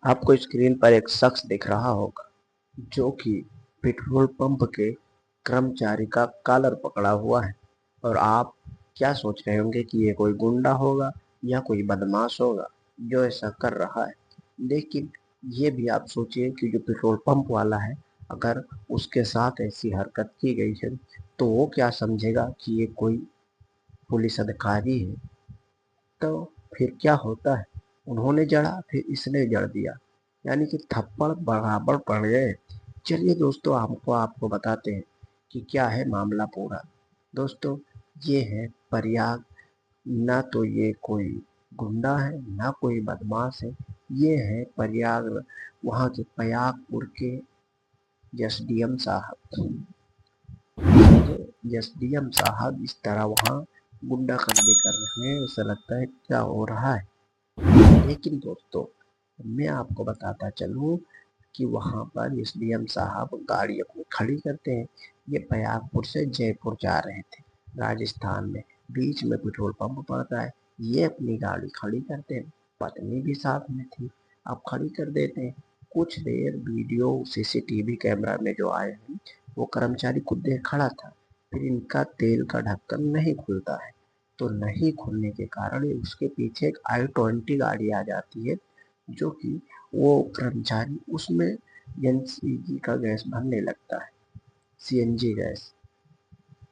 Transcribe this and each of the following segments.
आपको स्क्रीन पर एक शख्स दिख रहा होगा जो कि पेट्रोल पंप के कर्मचारी का कॉलर पकड़ा हुआ है। और आप क्या सोच रहे होंगे कि ये कोई गुंडा होगा या कोई बदमाश होगा जो ऐसा कर रहा है। लेकिन ये भी आप सोचिए कि जो पेट्रोल पंप वाला है, अगर उसके साथ ऐसी हरकत की गई है तो वो क्या समझेगा कि ये कोई पुलिस अधिकारी है। तो फिर क्या होता है, उन्होंने जड़ा फिर इसने जड़ दिया, यानी कि थप्पड़ बराबर पड़ गए। चलिए दोस्तों, हमको आपको बताते हैं कि क्या है मामला पूरा। दोस्तों, ये है प्रयाग। ना तो ये कोई गुंडा है ना कोई बदमाश है। ये है प्रयाग, वहाँ के प्रयागपुर के एसडीएम साहब। एसडीएम साहब इस तरह वहाँ गुंडागर्दी कर रहे हैं, ऐसा लगता है क्या हो रहा है। लेकिन दोस्तों, मैं आपको बताता चलूँ कि वहाँ पर एसडीएम साहब गाड़ी अपनी खड़ी करते हैं। ये प्रयागपुर से जयपुर जा रहे थे राजस्थान में, बीच में पेट्रोल पंप पड़ता है। ये अपनी गाड़ी खड़ी करते हैं, पत्नी भी साथ में थी। अब खड़ी कर देते हैं। कुछ देर वीडियो सीसीटीवी कैमरा में जो आए हैं, वो कर्मचारी खुद देर खड़ा था। फिर इनका तेल का ढक्कन नहीं खुलता है, तो नहीं खुलने के कारण उसके पीछे एक i20 गाड़ी आ जाती है, जो कि वो कर्मचारी उसमें एनसीजी का गैस भरने लगता है, सीएनजी गैस।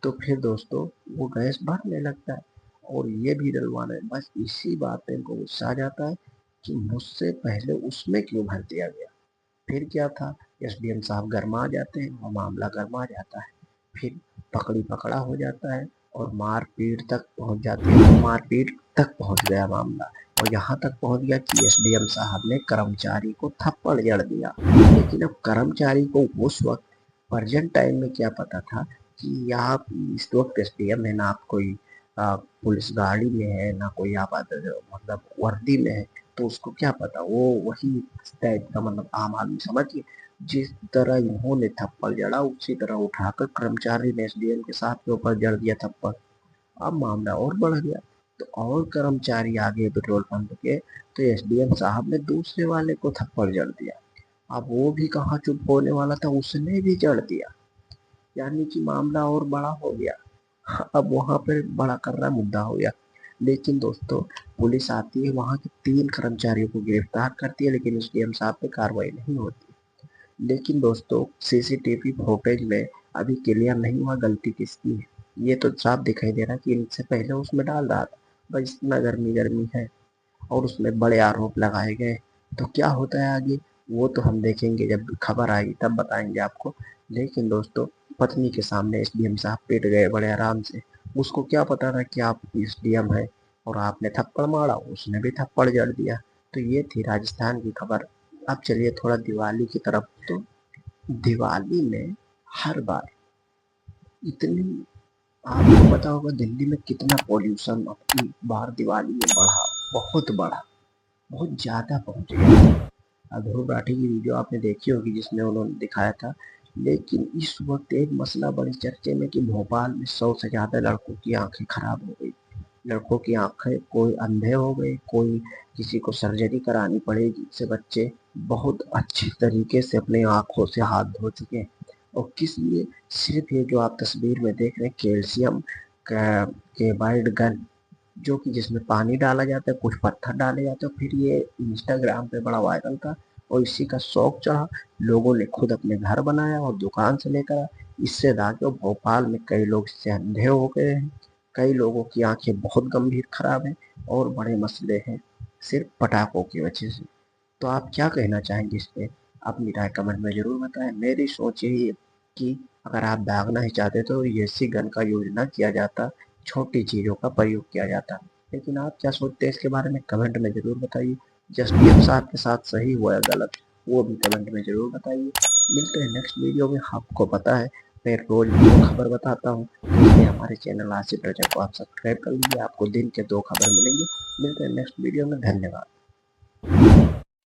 तो फिर दोस्तों, वो गैस भरने लगता है और ये भी डलवाना है। बस इसी बात पे इनको गुस्सा आ जाता है कि मुझसे पहले उसमें क्यों भर दिया गया। फिर क्या था, एसडीएम साहब गरमा जाते हैं और मामला गरमा जाता है। फिर पकड़ी पकड़ा हो जाता है और मारपीट तक पहुंच जाती है। तो मारपीट तक पहुंच गया मामला, और यहाँ तक पहुंच गया कि एसडीएम साहब ने कर्मचारी को थप्पड़ जड़ दिया। लेकिन अब कर्मचारी को उस वक्त प्रेजेंट टाइम में क्या पता था कि यहाँ इस वक्त एसडीएम है, ना आप कोई पुलिस गाड़ी में है, ना कोई आप मतलब वर्दी में है। तो उसको क्या पता, वो वही टाइप का मतलब आम आदमी समझिए। जिस तरह इन्होंने थप्पड़ जड़ा, उसी तरह उठाकर कर्मचारी ने एसडीएम के साथ के ऊपर जड़ दिया थप्पड़। अब मामला और बढ़ गया, तो और कर्मचारी आ गए पेट्रोल पंप के, तो एसडीएम साहब ने दूसरे वाले को थप्पड़ जड़ दिया। अब वो भी कहाँ चुप होने वाला था, उसने भी जड़ दिया। यानी कि मामला और बड़ा हो गया। अब वहां पर बड़ा करना मुद्दा हो गया। लेकिन दोस्तों, पुलिस आती है, वहां के 3 कर्मचारियों को गिरफ्तार करती है, लेकिन एसडीएम साहब पे कार्रवाई नहीं होती। लेकिन दोस्तों, सीसीटीवी फुटेज में अभी क्लियर नहीं हुआ गलती किसकी है। ये तो साफ दिखाई दे रहा है कि इनसे पहले उसमें डाल रहा था। बस इतना गर्मी गर्मी है और उसमें बड़े आरोप लगाए गए। तो क्या होता है आगे, वो तो हम देखेंगे, जब खबर आएगी तब बताएंगे आपको। लेकिन दोस्तों, पत्नी के सामने एसडीएम साहब पिट गए बड़े आराम से। उसको क्या पता था कि आप एसडीएम है, और आपने थप्पड़ मारा, उसने भी थप्पड़ जड़ दिया। तो ये थी राजस्थान की खबर। अब चलिए थोड़ा दिवाली की तरफ। तो दिवाली में हर बार इतनी, आपको पता होगा दिल्ली में कितना पॉल्यूशन अब की बार दिवाली में बढ़ा, बहुत बढ़ा, बहुत ज़्यादा पहुंच गया। ध्रुव राठी की वीडियो आपने देखी होगी जिसमें उन्होंने दिखाया था। लेकिन इस वक्त एक मसला बड़ी चर्चे में कि भोपाल में 100 से ज़्यादा लड़कों की आंखें खराब हो गई। लड़कों की आंखें, कोई अंधे हो गए, कोई किसी को सर्जरी करानी पड़ेगी, जिससे बच्चे बहुत अच्छे तरीके से अपने आंखों से हाथ धो चुके हैं। और किस लिए, सिर्फ ये जो आप तस्वीर में देख रहे हैं कैल्शियम के वाइड गन, जो कि जिसमें पानी डाला जाता है, कुछ पत्थर डाले जाते हैं। फिर ये इंस्टाग्राम पे बड़ा वायरल था और इसी का शौक चढ़ा। लोगों ने खुद अपने घर बनाया और दुकान से लेकर आया। इससे राजो भोपाल में कई लोग इससे अंधे हो गए हैं, कई लोगों की आंखें बहुत गंभीर खराब हैं, और बड़े मसले हैं सिर्फ पटाखों की वजह से। तो आप क्या कहना चाहेंगे इस पे, अपनी राय कमेंट में जरूर बताएं। मेरी सोच यही है कि अगर आप दागना ही चाहते तो ऐसी गन का यूज ना किया जाता, छोटी चीजों का प्रयोग किया जाता। लेकिन आप क्या सोचते हैं इसके बारे में कमेंट में जरूर बताइए। जसप्रीत साहब के साथ सही हुआ या गलत, वो भी कमेंट में जरूर बताइए। मिलते हैं नेक्स्ट वीडियो में। आपको पता है मैं रोज 2 खबर बताता हूँ, इसलिए हमारे चैनल आसिफ रजा को आप सब्सक्राइब कर लीजिए, आपको दिन के 2 खबर मिलेंगे। मिलते हैं नेक्स्ट वीडियो में, धन्यवाद।